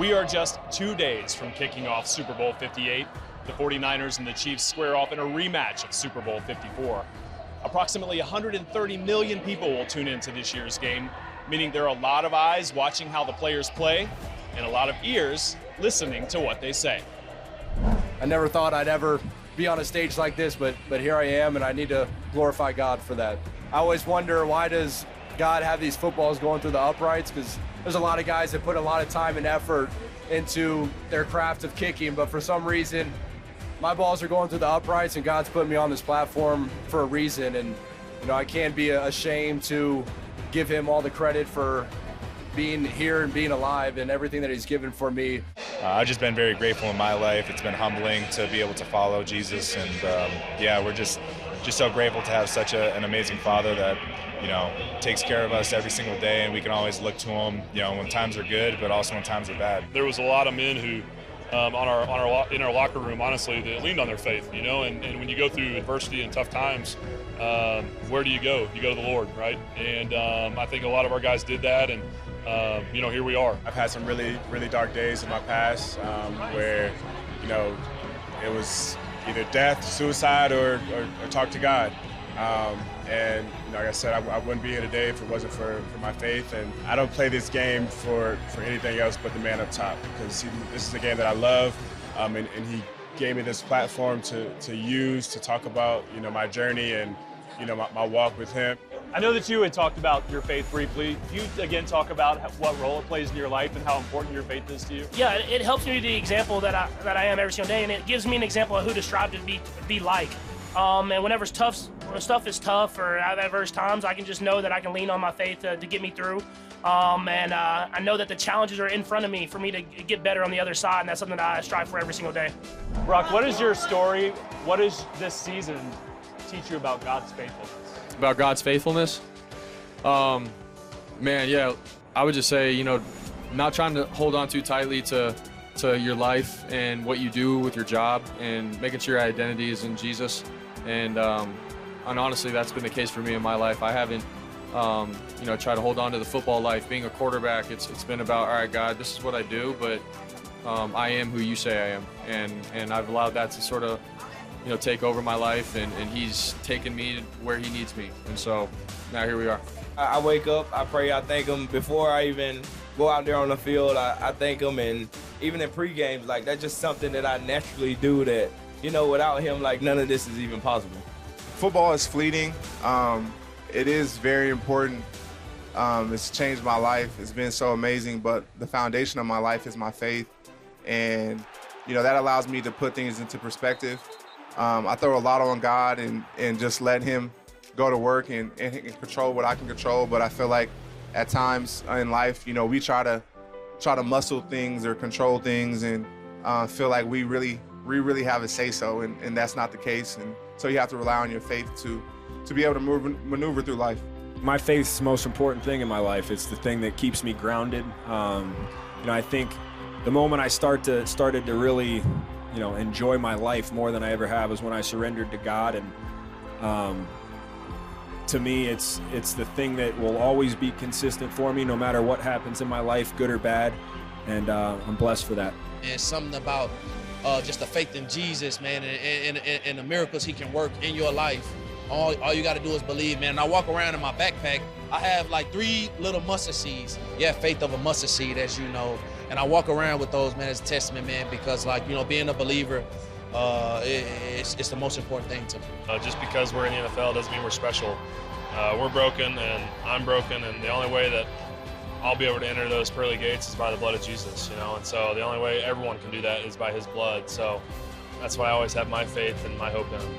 We are just 2 days from kicking off Super Bowl 58. The 49ers and the Chiefs square off in a rematch of Super Bowl 54. Approximately 130 million people will tune into this year's game, meaning there are a lot of eyes watching how the players play and a lot of ears listening to what they say. I never thought I'd ever be on a stage like this, but here I am, and I need to glorify God for that. I always wonder, why does God have these footballs going through the uprights? Because there's a lot of guys that put a lot of time and effort into their craft of kicking, but for some reason, my balls are going through the uprights, and God's put me on this platform for a reason. And I can't be ashamed to give him all the credit for being here and being alive and everything that he's given for me. I've just been very grateful in my life. It's been humbling to be able to follow Jesus, and yeah, we're just so grateful to have such an amazing Father that takes care of us every single day, and we can always look to him, when times are good, but also when times are bad. There was a lot of men who, in our locker room, honestly, they leaned on their faith, and when you go through adversity and tough times, where do you go? You go to the Lord, right? And I think a lot of our guys did that, and here we are. I've had some really, really dark days in my past where, it was either death, suicide, or talk to God. And like I said, I wouldn't be here today if it wasn't for my faith. And I don't play this game for anything else but the man up top, because this is a game that I love, and he gave me this platform to use to talk about my journey and my walk with him. I know that you had talked about your faith briefly. Can you again talk about what role it plays in your life and how important your faith is to you? Yeah, it helps me be the example that I am every single day, and it gives me an example of who to strive to be like. And whenever stuff is tough or I have adverse times, I can just know that I can lean on my faith to get me through. And I know that the challenges are in front of me for me to get better on the other side, and that's something that I strive for every single day. Brock, what is your story? What does this season teach you about God's faithfulness? About God's faithfulness? Man, yeah, I would just say, not trying to hold on too tightly to your life and what you do with your job, and making sure your identity is in Jesus. And honestly, that's been the case for me in my life. I haven't, tried to hold on to the football life. Being a quarterback, it's been about, all right, God, this is what I do, but I am who you say I am. And I've allowed that to sort of, take over my life, and he's taken me where he needs me. And so now here we are. I wake up, I pray, I thank him. Before I even go out there on the field, I thank him. And even in pre-games, that's just something that I naturally do that, without him, none of this is even possible. Football is fleeting. It is very important. It's changed my life. It's been so amazing, but the foundation of my life is my faith. And, that allows me to put things into perspective. I throw a lot on God and just let him go to work and control what I can control. But I feel like at times in life, we try to muscle things or control things and feel like we really have a say-so, and that's not the case. And so you have to rely on your faith to be able to maneuver through life. My faith's the most important thing in my life. It's the thing that keeps me grounded. I think the moment I started to really enjoy my life more than I ever have was when I surrendered to God. And to me, it's the thing that will always be consistent for me, no matter what happens in my life, good or bad. And I'm blessed for that. And something about just the faith in Jesus, man, and the miracles he can work in your life. All you got to do is believe, man. And I walk around in my backpack, I have 3 little mustard seeds. Yeah, faith of a mustard seed, as you know. And I walk around with those, man, as a testament, man, because, being a believer, it's the most important thing to me. Just because we're in the NFL doesn't mean we're special. We're broken, and I'm broken, and the only way that I'll be able to enter those pearly gates is by the blood of Jesus, And so the only way everyone can do that is by his blood. So that's why I always have my faith and my hope in him.